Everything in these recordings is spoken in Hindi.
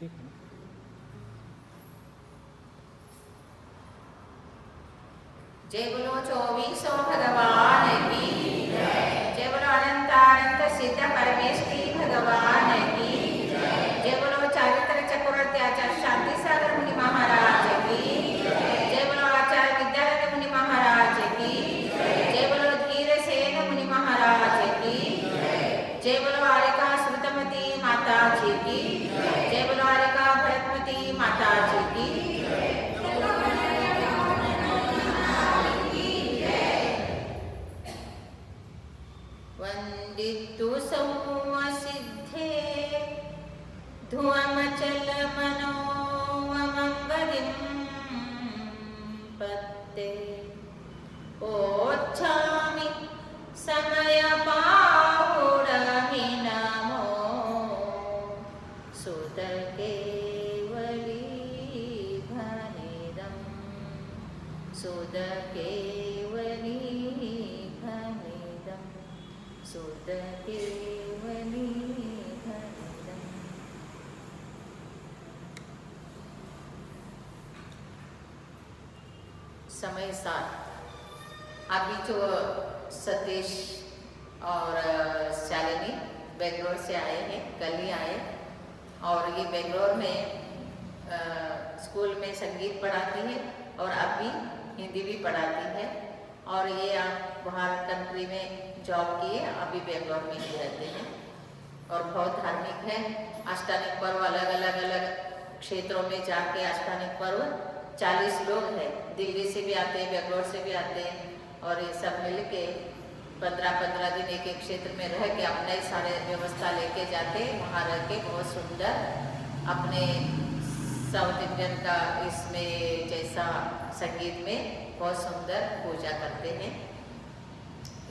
ठीक है। जय बोलो 24 भगवान की जय बोलो अनंतानंत सिद्ध परमेश की भगवान की जय बोलो चारित्र चक्रवर्ती आचार्य शांति सागर मुनि महाराज की जय बोलो आचार्य विद्यानंद मुनि महाराज की जय बोलो धीर सेन मुनि महाराज की जय बोलो आरिका श्रुतमती माता जी की जय बोलो आरिका भरतमती माता जी की वंदितु संवसिद्धे ध्रुवमचल मनोमंगलिं पत्ते ओच्छामि समयपाहुडमि नमो सुदकेवलीभनिदं सुदकेवलीभनिदं सुदकेवलीभनिदं। समय साथ अभी जो सतीश और शालिनी बेंगलोर से आए हैं, कल ही आए और ये बेंगलोर में स्कूल में संगीत पढ़ाती है और अभी हिंदी भी पढ़ाती है और ये बाहर कंट्री में जॉब किए, अभी बेंगलोर में ही रहते हैं और बहुत धार्मिक है। अष्टांगिक पर्व अलग अलग क्षेत्रों में जाके अष्टांगिक पर्व 40 लोग हैं, दिल्ली से भी आते हैं, बेंगलोर से भी आते हैं और ये सब मिल के 15-15 दिन एक एक क्षेत्र में रह के अपना ही सारे व्यवस्था लेके जाते हैं। वहाँ रह के बहुत सुंदर अपने साउथ इंडियन का इसमें जैसा संगीत में बहुत सुंदर पूजा करते हैं,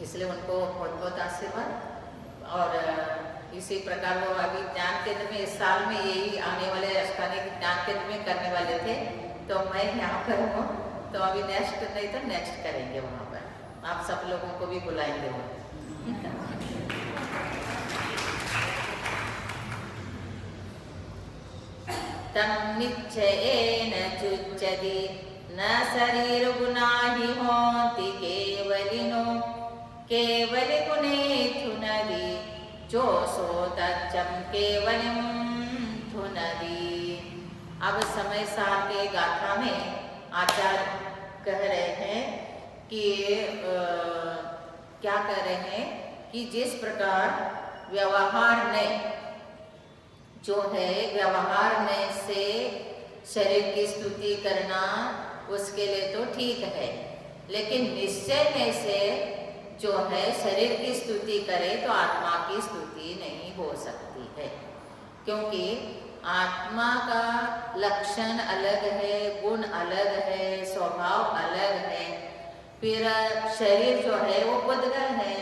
इसलिए उनको बहुत बहुत आशीर्वाद। और इसी प्रकार वो अभी ज्ञान केंद्र में इस साल में यही आने वाले अष्टांगिक ज्ञान केंद्र में करने वाले थे, तो मैं यहाँ पर हूँ, तो अभी नेक्स्ट नहीं तो नेक्स्ट करेंगे वहाँ पर, आप सब लोगों को भी बुलाएंगे वो। तम निश्चयेन चुच्यति न शरीर गुणा हि होन्ति केवलिनो केवलि गुणे थुनदि जो सो तच्चम केवलिं थुनदि। अब समय सार के गाथा में आचार्य कह रहे हैं कि क्या कह रहे हैं कि जिस प्रकार व्यवहार ने जो है व्यवहार में से शरीर की स्तुति करना उसके लिए तो ठीक है, लेकिन निश्चय में से जो है शरीर की स्तुति करे तो आत्मा की स्तुति नहीं हो सकती है, क्योंकि आत्मा का लक्षण अलग है, गुण अलग है, स्वभाव अलग है। फिर शरीर जो है वो पुद्गल है,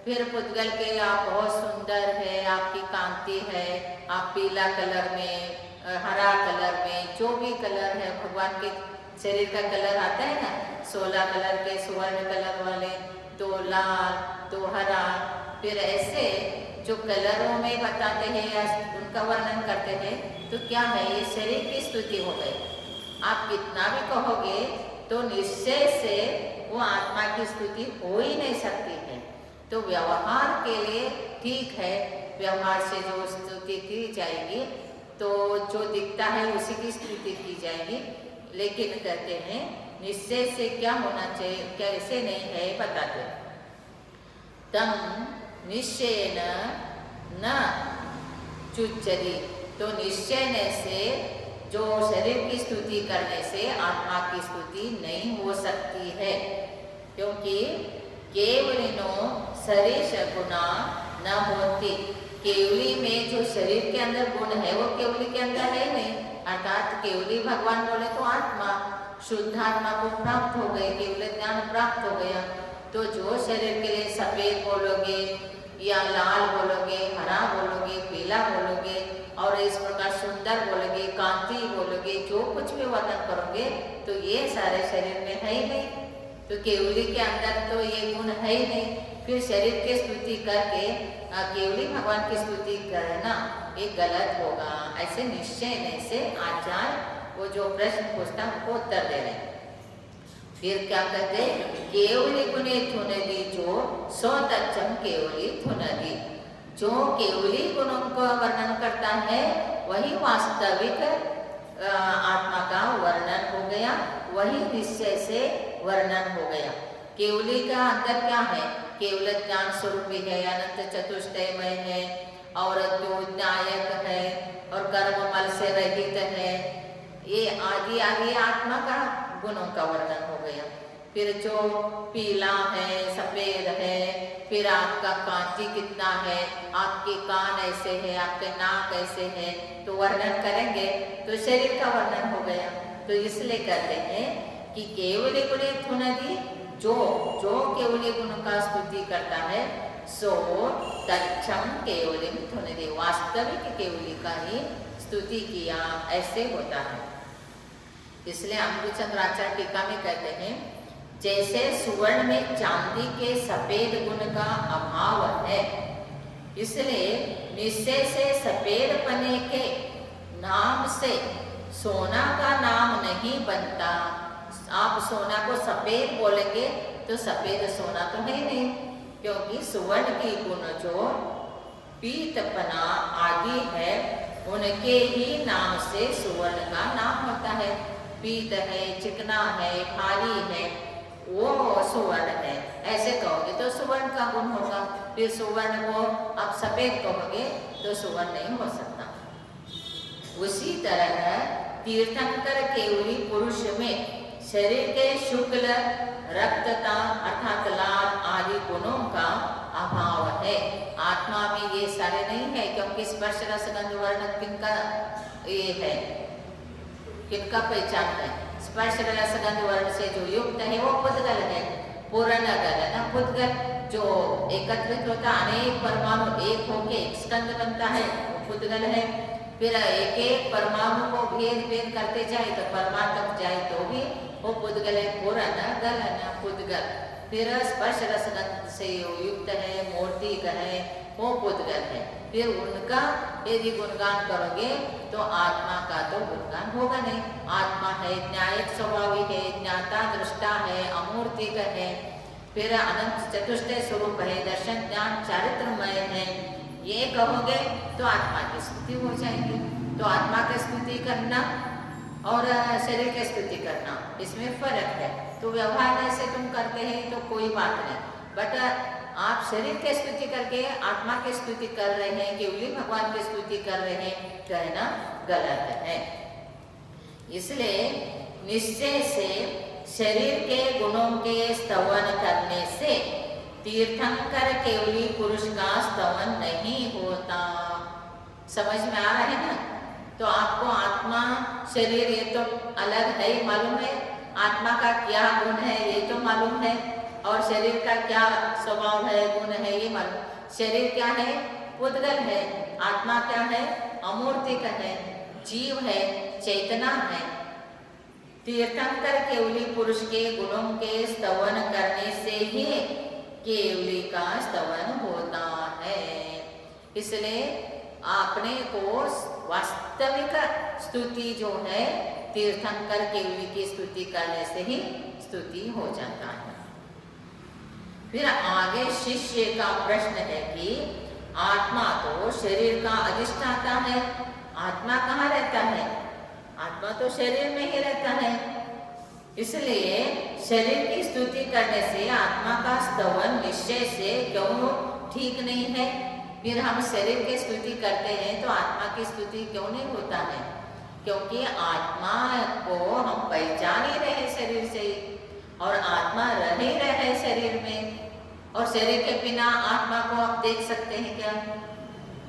फिर पुद्गल के आप बहुत सुंदर है, आपकी कांति है, आप पीला कलर में, हरा कलर में, जो भी कलर है भगवान के शरीर का कलर आता है ना, 16 कलर के स्वर्ण कलर वाले, 2 लाल 2 हरा, फिर ऐसे जो कलरों में बताते हैं या उनका वर्णन करते हैं, तो क्या है ये शरीर की स्तुति हो गई। आप कितना भी कहोगे तो निश्चय से वो आत्मा की स्तुति हो ही नहीं सकती है। तो व्यवहार के लिए ठीक है, व्यवहार से जो स्तुति की जाएगी तो जो दिखता है उसी की स्तुति की जाएगी, लेकिन कहते हैं निश्चय से क्या होना चाहिए, कैसे नहीं है बताते। तम निश्चयेन न चुच्यति, तो निश्चय से जो शरीर की स्तुति करने से आत्मा की स्तुति नहीं हो सकती है, क्योंकि केवलिनो शरीर गुणा न होती। केवली में जो शरीर के अंदर गुण है वो केवली के अंदर है नहीं, अर्थात केवली भगवान बोले तो आत्मा, शुद्ध आत्मा को प्राप्त हो गए, केवल ज्ञान प्राप्त हो गया। तो जो शरीर के लिए सफेद बोलोगे या लाल बोलोगे, हरा बोलोगे, पीला बोलोगे और इस प्रकार सुंदर बोलोगे, कांति बोलोगे, जो कुछ भी वर्णन करोगे तो ये सारे शरीर में है ही नहीं, तो केवली के अंदर तो ये गुण है ही नहीं। फिर शरीर की स्तुति करके केवली भगवान की स्तुति करना ये गलत होगा, ऐसे निश्चय नहीं से आचार्य वो जो प्रश्न पूछता उनको उत्तर दे रहे हैं। फिर क्या कहते, केवली गुणे थुनदी जो सो तच्चम केवली थुनदी, जो केवली गुणों का वर्णन करता है वही वास्तविक आत्मा का वर्णन हो गया, वही निश्चय से वर्णन हो गया। केवली का अंदर क्या है, केवल ज्ञान स्वरूप भी है, अनंत चतुष्टयमय है और जो न्यायक है और कर्ममल से रहित है, ये आदि आदि आत्मा का गुणों का वर्णन हो गया। फिर जो पीला है, सफेद है, फिर आपका कांची कितना है, आपके कान ऐसे है, आपके नाक ऐसे है, तो वर्णन करेंगे तो शरीर का वर्णन हो गया। तो इसलिए कहते हैं कि केवली गुणे थुनदी, जो केवली गुण का स्तुति करता है सो तच्छम केवलिम थुनदी, वास्तविक केवली का ही स्तुति किया, ऐसे होता है। इसलिए अमृतचंद्राचार्य टीका में कहते हैं, जैसे सुवर्ण में चांदी के सफेद गुण का अभाव है, इसलिए निश्चय से सफेद पने के नाम से सोना का नाम नहीं बनता। आप सोना को सफेद बोलेंगे तो सफेद सोना तो है नहीं, क्योंकि सुवर्ण की गुण जो पीतपना आदि है उनके ही नाम से सुवर्ण का नाम होता है। पीत है, चिकना है, भारी है, वो सुवर्ण है। ऐसे कहोगे तो सुवर्ण का गुण होगा, फिर सुवर्ण को आप सफेद कहोगे तो सुवर्ण नहीं हो सकता। उसी तरह तीर्थंकर केवली पुरुष में शरीर के शुक्ल, रक्तता अर्थात लाल आदि गुणों का अभाव है। आत्मा में ये सारे नहीं है, क्योंकि स्पर्श रस गंध वर्ण किनका ये है, किनका पहचान है। स्पर्श रस गंध वर्ण से जो युक्त है वो पुद्गल है, पूर्ण गल है ना। पुद्गल जो एकत्रित होता, अनेक परमाणु एक होके एक स्कंद बनता है, वो पुद्गल है। फिर एक एक परमाणु को भेद करते जाए तो परमाणु तक जाए तो भी वो पुद्गल है, पूर्ण गल है ना, पुद्गल। फिर स्पर्श रस गंध से युक्त है, मूर्तिक है, वो पुद्गल है। फिर उनका यदि गुणगान करोगे तो आत्मा का तो गुणगान होगा नहीं। आत्मा है, न्यायिक स्वभावी है, ज्ञाता दृष्टा है, अमूर्तिक है, फिर अनंत चतुष्टय स्वरूप है, दर्शन ज्ञान चारित्रमय है। ये कहोगे तो आत्मा की स्तुति हो जाएगी। तो आत्मा की स्तुति करना और शरीर की स्तुति करना, इसमें फर्क है। तो व्यवहार ऐसे तुम करते हैं तो कोई बात नहीं, बट आप शरीर की स्तुति करके आत्मा की स्तुति कर रहे हैं, केवली भगवान की स्तुति कर रहे हैं, कहना गलत है। इसलिए निश्चय से शरीर के गुणों के स्तवन करने से तीर्थंकर केवली पुरुष का स्तवन नहीं होता। समझ में आ रहा है ना? तो आपको आत्मा शरीर ये तो अलग है ही मालूम है, आत्मा का क्या गुण है ये तो मालूम है, और शरीर का क्या स्वभाव है, गुण है, ये मालूम। शरीर क्या है? पुद्गल है। आत्मा क्या है? अमूर्तिक है, जीव है, चेतना है। तीर्थंकर केवली पुरुष के गुणों के स्तवन करने से ही केवली का स्तवन होता है। इसलिए आपने को वास्तविक स्तुति जो है तीर्थंकर केवली की स्तुति करने से ही स्तुति हो जाता है। फिर आगे शिष्य का प्रश्न है कि आत्मा तो शरीर का अधिष्ठाता है, आत्मा कहाँ रहता है? आत्मा तो शरीर में ही रहता है। इसलिए शरीर की स्तुति करने से आत्मा का स्तवन निश्चय से क्यों ठीक नहीं है? फिर हम शरीर की स्तुति करते हैं तो आत्मा की स्तुति क्यों नहीं होता है? क्योंकि आत्मा को हम पहचान ही रहे शरीर से ही, और आत्मा रह ही रहे शरीर में, और शरीर के बिना आत्मा को आप देख सकते हैं क्या?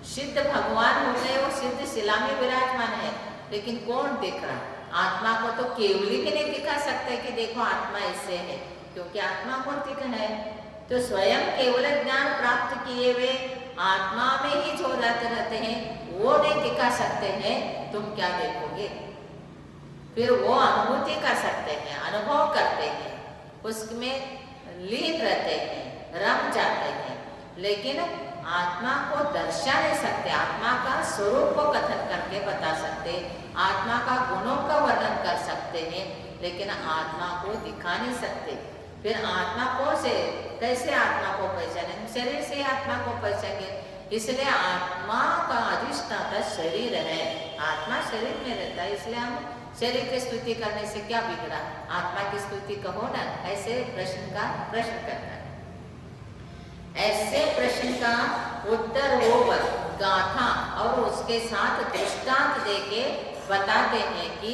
सिद्ध भगवान होते हैं, वो सिद्ध शिला में विराजमान है, लेकिन कौन देख रहा? आत्मा को तो केवली भी नहीं दिखा सकते कि देखो आत्मा ऐसे है, क्योंकि आत्मा मूर्तिक है। तो स्वयं केवल ज्ञान प्राप्त किए हुए आत्मा में ही जो रहते हैं वो नहीं दिखा सकते हैं, तुम क्या देखोगे? फिर वो अनुभूति कर सकते हैं, अनुभव करते हैं, उसमें लीन रहते हैं, रम जाते हैं, लेकिन आत्मा को दर्शा नहीं सकते, आत्मा का स्वरूप को कथन करके बता सकते, आत्मा का गुणों का वर्णन कर सकते हैं, लेकिन आत्मा को दिखा नहीं सकते। फिर आत्मा को से कैसे आत्मा को पहचानेंगे? शरीर से आत्मा को पहचानेंगे। इसलिए आत्मा का अधिष्ठाता शरीर है, आत्मा शरीर में रहता है, इसलिए हम शरीर की स्तुति करने से क्या बिगड़ा? आत्मा की स्तुति कहो ना, ऐसे प्रश्न का प्रश्न करता है। ऐसे प्रश्न का उत्तर वो गाथा और उसके साथ दृष्टांत देके बताते हैं कि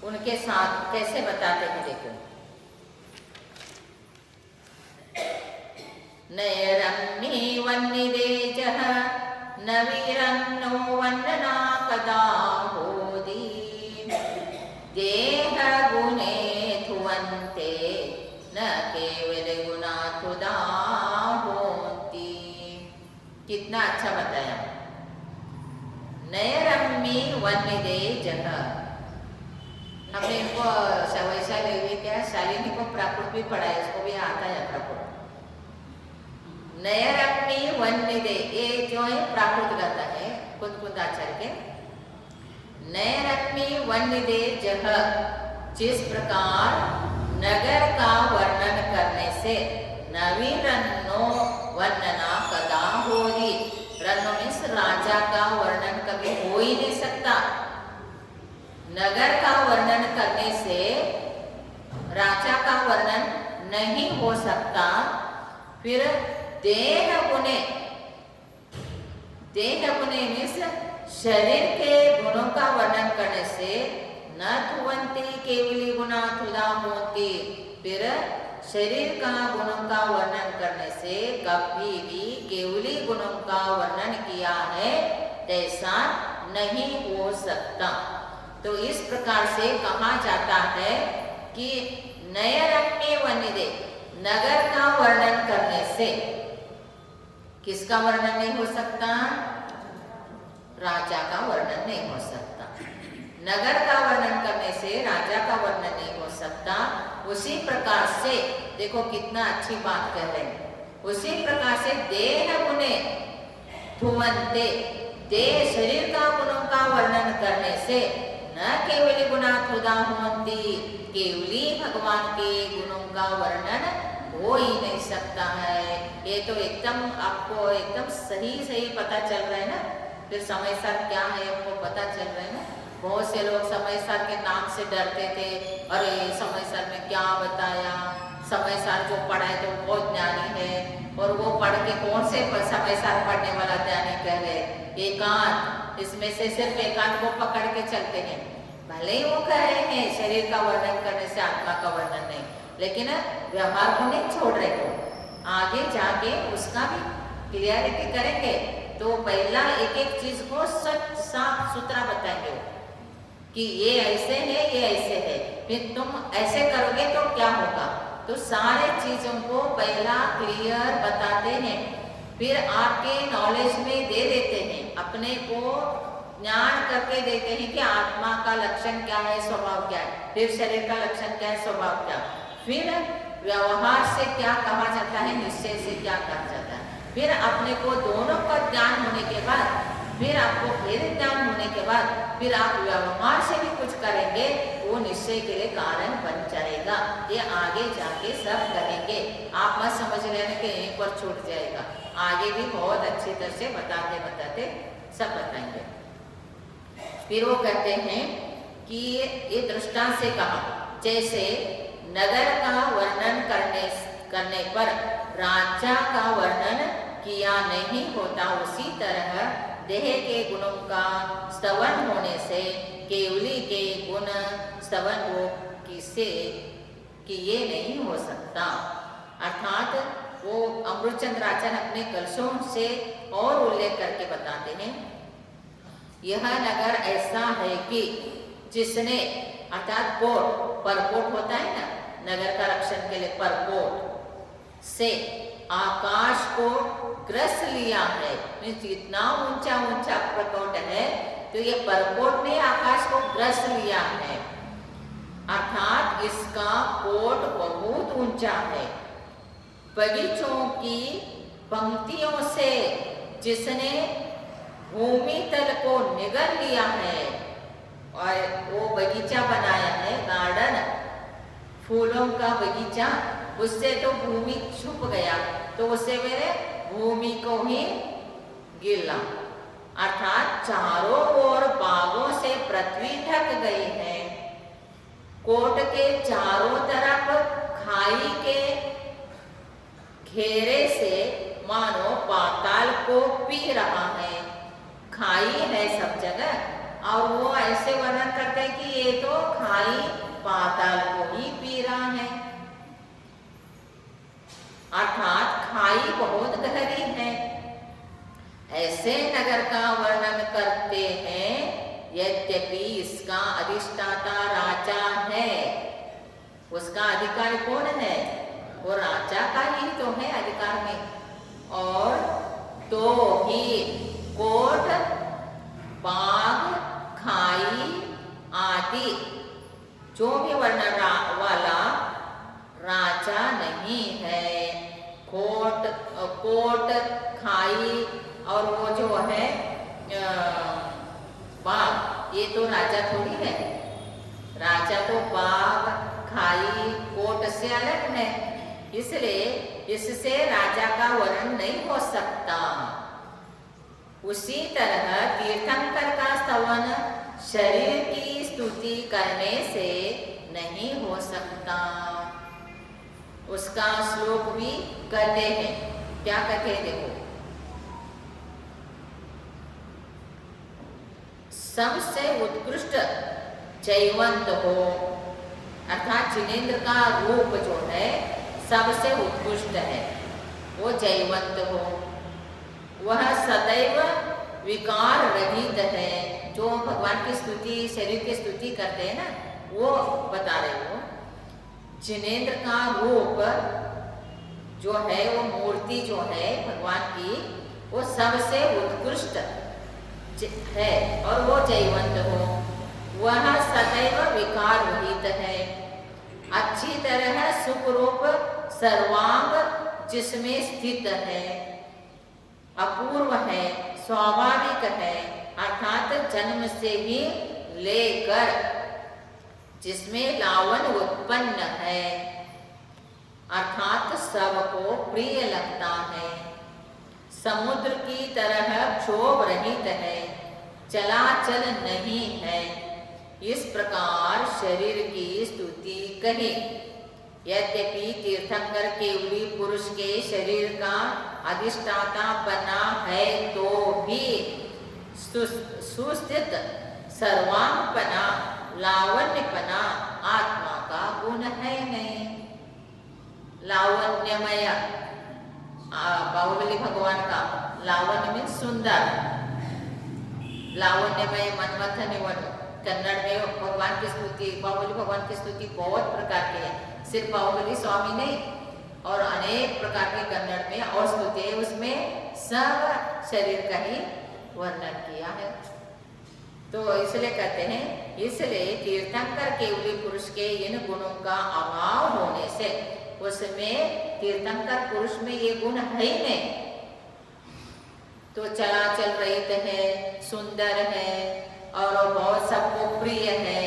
उनके साथ कैसे बताते हैं। देखो, नैरम्ये वन्निदेजः नवीरन्नो वन्दना कदा होदी देह गुणे थुवन्ते न केवल गुणाथुदा होती। कितना अच्छा बताया। नैरम्ये वन्निदेजः, हमने इनको वैशाली हुई क्या, शालिनी को प्राकृत भी पढ़ा है, इसको भी आता है प्राकृत। नैरम्ये वन्निदे, ये जो है प्राकृत गाता है कुंद आचार्य के। नैरम्ये वन्निदे जह, जिस प्रकार नगर का वर्णन करने से नवीरन्नो वर्णना कदा होगी, रन्नो मीन्स राजा का वर्णन कभी हो ही नहीं सकता। नगर का वर्णन करने से राजा का वर्णन नहीं हो सकता। फिर देह गुणे, देह गुणे मीन्स शरीर के गुणों का वर्णन करने से न तुवंती केवली गुणा तुदा होती, फिर शरीर का गुणों का वर्णन करने से कभी भी केवली गुणों का वर्णन किया है ऐसा नहीं हो सकता। तो इस प्रकार से कहा जाता है कि नैरम्ये वन्निदे, नगर का वर्णन करने से किसका वर्णन नहीं हो सकता? राजा का वर्णन नहीं हो सकता। नगर का वर्णन करने से राजा का वर्णन नहीं हो सकता। उसी प्रकार से देखो कितना अच्छी बात कह रहे हैं, उसी प्रकार से देह गुणे थुवन्ते, देह शरीर का गुणों का वर्णन करने से न केवली गुणा थुदा होती, केवली भगवान के गुणों का वर्णन हो ही नहीं सकता है। ये तो एकदम आपको एकदम सही पता चल रहा है ना। फिर समय सार क्या है आपको पता चल रहा है ना। बहुत से लोग समय सार के नाम से डरते थे, अरे समय सार में क्या बताया, समय सार जो पढ़ा है तो बहुत ज्ञानी है, और वो पढ़ के कौन से समय सार पढ़ने वाला ज्ञानी कह रहे, एकांत, इसमें से सिर्फ एकांत को पकड़ के चलते हैं। भले ही वो कह रहे हैं शरीर का वर्णन करने से आत्मा का वर्णन नहीं, लेकिन व्यवहार को नहीं छोड़ रहे हो। आगे जाके उसका भी क्लियरिटी करेंगे तो पहला एक एक चीज को सच साफ सुथरा बताएंगे कि ये ऐसे है, ये ऐसे है, फिर तुम ऐसे करोगे तो क्या होगा। तो सारे चीजों को पहला क्लियर बताते हैं, फिर आपके नॉलेज में दे देते हैं, अपने को ज्ञान करके देते हैं कि आत्मा का लक्षण क्या है, स्वभाव क्या है, फिर शरीर का लक्षण क्या है, स्वभाव क्या, फिर व्यवहार से क्या कहा जाता है, निश्चय से क्या कहा जाता है। फिर अपने को दोनों का ज्ञान होने के बाद, फिर आपको भेद ज्ञान होने के बाद, फिर आप व्यवहार से भी कुछ करेंगे, वो निश्चय के लिए कारण बन जाएगा। ये आगे जाके सब करेंगे, आप मत समझ लेना कि यहीं पर छूट जाएगा, आगे भी बहुत अच्छी तरह से बताते बताते सब बताएंगे। फिर वो कहते हैं कि ये दृष्टांत से कहा, जैसे नगर का वर्णन करने पर राजा का वर्णन किया नहीं होता, उसी तरह देह के गुणों का स्तवन होने से केवली के गुण स्तवन हो किसे किए नहीं हो सकता। अर्थात वो अमृतचंद्र आचार्य अपने कलशों से और उल्लेख करके बताते हैं, यह नगर ऐसा है कि जिसने, अर्थात कोट, परकोट होता है ना नगर का रक्षण के लिए, परकोट से आकाश को ग्रस लिया है। इतना ऊंचा ऊंचा परकोट है तो ये परकोट ने आकाश को ग्रस लिया है, अर्थात इसका कोट बहुत ऊंचा है। बगीचों की पंक्तियों से जिसने भूमि तल को निगल लिया है और वो बगीचा बनाया है, गार्डन, फूलों का बगीचा, उससे तो भूमि छुप गया, तो उससे मेरे भूमि को ही गिरला, अर्थात चारों ओर बागों से पृथ्वी ढक गई है। कोट के चारों तरफ खाई के घेरे से मानो पाताल को पी रहा है। खाई है सब जगह और वो ऐसे वर्णन करते हैं कि ये तो खाई पाताल को ही पी रहा है, अर्थात खाई बहुत गहरी है। ऐसे नगर का वर्णन करते हैं, यद्यपि इसका अधिष्ठाता राजा है। उसका अधिकार कौन है? वो राजा का ही तो है अधिकार में। और तो ही कोट, बाग, खाई आदि जो भी वर्णन वाला राजा नहीं है। कोट, खाई और वो जो है बाग, ये तो राजा थोड़ी है। राजा तो बाग, खाई, कोट से अलग है, इसलिए इससे राजा का वर्णन नहीं हो सकता। उसी तरह तीर्थंकर का स्तवन शरीर की स्तुति करने से नहीं हो सकता। उसका श्लोक भी कहते हैं, क्या कहते हैं देखो, सबसे उत्कृष्ट जयवंत हो, अर्थात जिनेंद्र का रूप जो है सबसे उत्कृष्ट है, वो जयवंत हो। वह सदैव विकार रहित है। जो भगवान की स्तुति, शरीर की स्तुति करते हैं ना, वो बता रहे हो। जिनेंद्र का रूप जो है, वो मूर्ति जो है भगवान की, वो सबसे उत्कृष्ट है और वो जयवंत हो। वह सदैव विकार रहित है, अच्छी तरह सुखरूप सर्वांग जिसमें स्थित है, अपूर्व है, स्वाभाविक है, अर्थात जन्म से ही लेकर जिसमें लावण्य उत्पन्न है, अर्थात सबको प्रिय लगता है। समुद्र की तरह क्षोभ रहित है, चलाचल नहीं है। इस प्रकार शरीर की स्तुति कही। यद्यपि तीर्थंकर केवली पुरुष के शरीर का अधिष्ठाता बना है, तो भी सुस्थित सर्वांगपना, लावण्यपना आत्मा का गुण है नहीं। लावण्यमय, बाहुबली भगवान का लावण्य में सुंदर, लावण्यमय मनमथ निवन। कन्नड़ में भगवान की स्तुति, बाहुबली भगवान की स्तुति बहुत प्रकार की है, सिर्फ बाहुबली स्वामी नहीं, और अनेक प्रकार के कन्नड़ में और स्तुति है, उसमें सब शरीर का ही वर्णन किया है। तो इसलिए कहते हैं, इसलिए तीर्थंकर केवली पुरुष के इन गुणों का अभाव होने से, उसमें तीर्थंकर पुरुष में ये गुण है ही नहीं, तो चलाचल रहित है, सुंदर है और बहुत सबको प्रिय है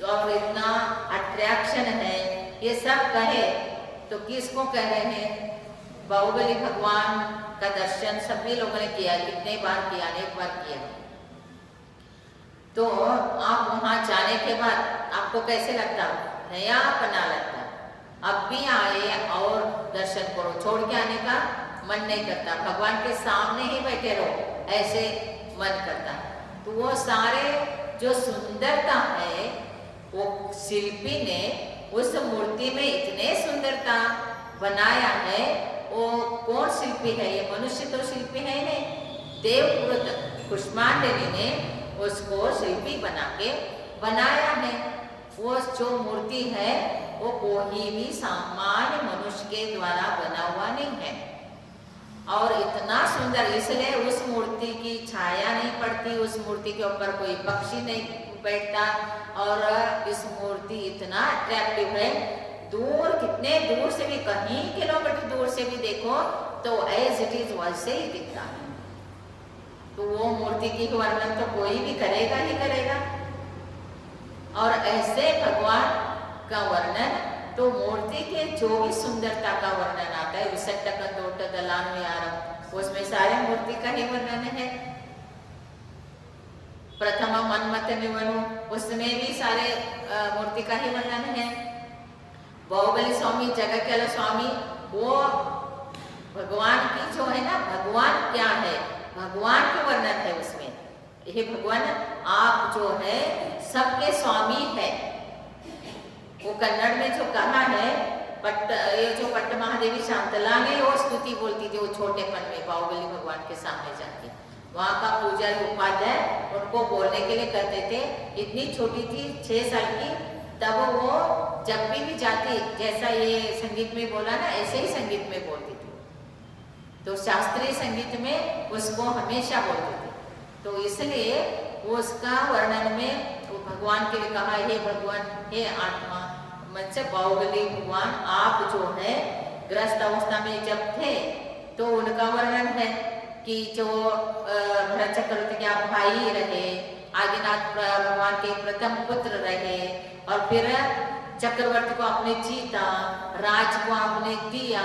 और इतना अट्रैक्शन है, ये सब कहे तो किसको कह रहे हैं? बाहुबली भगवान का दर्शन सभी लोगों ने किया, कितने बार किया, अनेक बार किया। तो आप वहां जाने के बाद आपको कैसे लगता? नयापना लगता। अब भी आए और दर्शन करो, छोड़ के आने का मन नहीं करता। भगवान के सामने ही बैठे रहो, ऐसे मन करता। तो वो सारे जो सुंदरता है, वो शिल्पी ने उस मूर्ति में इतने सुंदरता बनाया है। वो कौन शिल्पी है? ये मनुष्य तो शिल्पी है नहीं, देवव्रत कुष्मांडनी ने उसको शिल्पी बना के बनाया है। वो जो मूर्ति है वो कोई भी सामान्य मनुष्य के द्वारा बना हुआ नहीं है, और इतना सुंदर, इसलिए उस मूर्ति की छाया नहीं पड़ती, उस मूर्ति के ऊपर कोई पक्षी नहीं बैठता, और इस मूर्ति इतना अट्रैक्टिव है दूर, कितने दूर से भी, कहीं किलोमीटर दूर से भी देखो तो एज इट इज वैसे ही दिखता है। तो वो मूर्ति की वर्णन तो कोई भी करेगा ही करेगा। और ऐसे भगवान का वर्णन तो मूर्ति के जो भी सुंदरता का वर्णन आता है, विसट्टकंदोट दलान्वयारम, उसमें सारे मूर्ति का ही वर्णन है। प्रथम मन्मथ निवनु, उसमें भी सारे मूर्ति का ही वर्णन है। बाहुबली स्वामी, जगत स्वामी, वो भगवान की जो है ना, भगवान क्या है, भगवान के वर्णन है उसमें। ये भगवान आप जो है सबके स्वामी है। वो कन्नड़ में जो कहा है, ये जो पट्ट महादेवी शांतला ने वो स्तुति बोलती थी वो छोटेपन में बाहुबली भगवान के सामने जाके, वहाँ का पूजारी उपाध्याय उनको बोलने के लिए कहते थे। इतनी छोटी थी, 6 साल की, तब वो जब भी जाती, जैसा ये संगीत में बोला ना, ऐसे ही संगीत में बोलती थी। तो शास्त्रीय संगीत में उसको हमेशा बोलती थी। तो इसलिए उसका वर्णन में भगवान के लिए कहा, हे भगवान, हे आत्मा, मतलब बाहुबली भगवान आप जो है ग्रस्त अवस्था में जब थे तो उनका वर्णन है कि जो भरत चक्रवर्ती के आप भाई रहे, आदिनाथ भगवान के प्रथम पुत्र रहे, और फिर चक्रवर्ती को आपने जीता, राज को आपने दिया,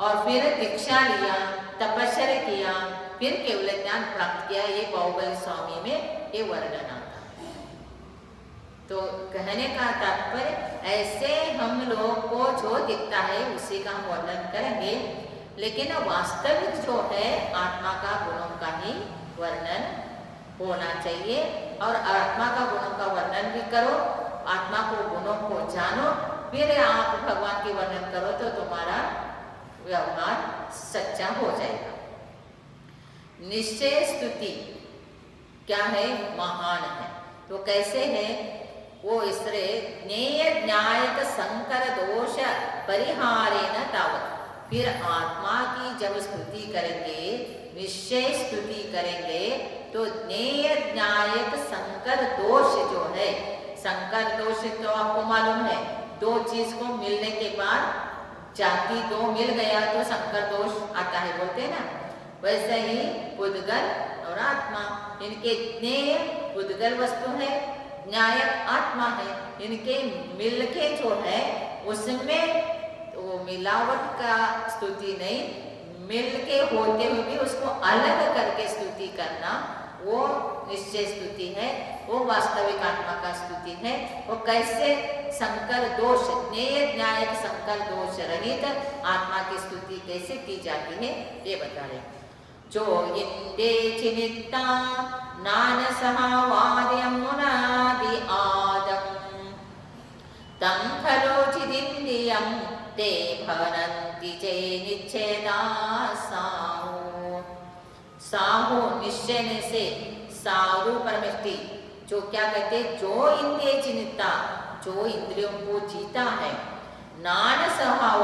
और फिर दीक्षा लिया, तपस्या किया, फिर केवल ज्ञान प्राप्त किया। ये बाहुबली स्वामी में ये वर्णन आता है। तो कहने का तात्पर्य, ऐसे हम लोग को जो दिखता है उसी का हम वर्णन करेंगे, लेकिन वास्तविक जो है आत्मा का गुणों का ही वर्णन होना चाहिए। और आत्मा का गुणों का वर्णन भी करो, आत्मा को गुणों को जानो, फिर आप भगवान की वर्णन करो तो तुम्हारा व्यवहार सच्चा हो जाएगा। निश्चय स्तुति क्या है, महान है। तो कैसे है वो, इसरे ज्ञेय न्यायिक संकर दोष परिहारेण तावत्। फिर आत्मा की जब स्तुति करेंगे, निश्चय स्तुति करेंगे, तो ज्ञेय न्यायिक संकर दोष जो है, संकर दोष तो आपको मालूम है, दो चीज को मिलने के बाद, जाति दो मिल गया तो संकर दोष आता है, बोलते हैं ना। वैसे ही पुद्गल और आत्मा, इनके ज्ञेय पुद्गल वस्तु है, न्यायक आत्मा है, इनके मिलके जो है उसमें वो मिलावट का स्तुति नहीं, मिलके होते हुए भी उसको अलग करके स्तुति करना, वो निश्चय स्तुति है, वो वास्तविक आत्मा का स्तुति है। वो कैसे संकर दोष, ज्ञेय न्यायक संकर दोष रहित आत्मा की स्तुति कैसे की जाती है ये बता रहे। जो इंदे चिनिता नान सहावार्यं मुनादि आदम तं खलो चिदिन्द्रियं ते भवन्ति चे निच्छेदा साहु। साहु निश्चय से, साधु परमिष्टि, जो क्या कहते, जो इंद्रिय चिनिता, जो इंद्रियों को जीता है, नान स्वभाव,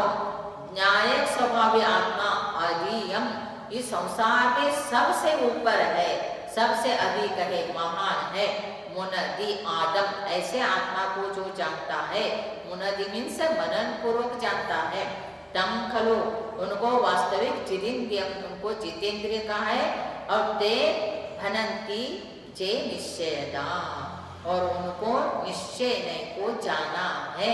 न्यायक स्वभाव आत्मा, अधियम, इस संसार में सबसे ऊपर है, सबसे अधिक है, महान है। मुनदि आदम, ऐसे आत्मा को जो जानता है, मुनदि मीन्स मनन पूर्वक जानता है, तम खलु, उनको वास्तविक जितेंद्रियम, उनको जितेंद्रिय कहा है, और ते भनंती जे निश्चयदा, और उनको निश्चय को जाना है,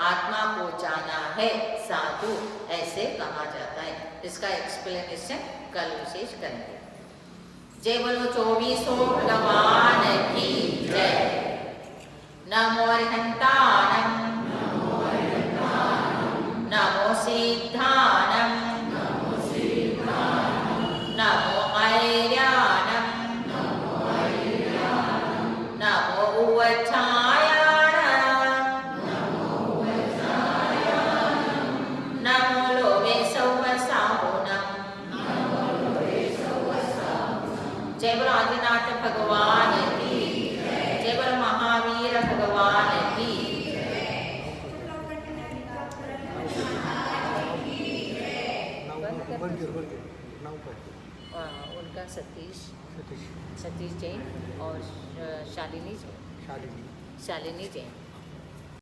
आत्मा को जाना है, साधु ऐसे कहा जाता है। इसका एक्सप्लेनेशन कल विशेष करेंगे। जय बोलो 24 भगवान की जय। नमो अरिहंताणं, नमो सिद्धाणं, नमो ऐर्याणं, नमो उवच्छायाणं, नमो लोभे सौवसाहुणं। जय बोलो आदिनाथ भगवान की, जय बोलो महावीर भगवान की। उनका सतीश जैन और शालिनी जैन।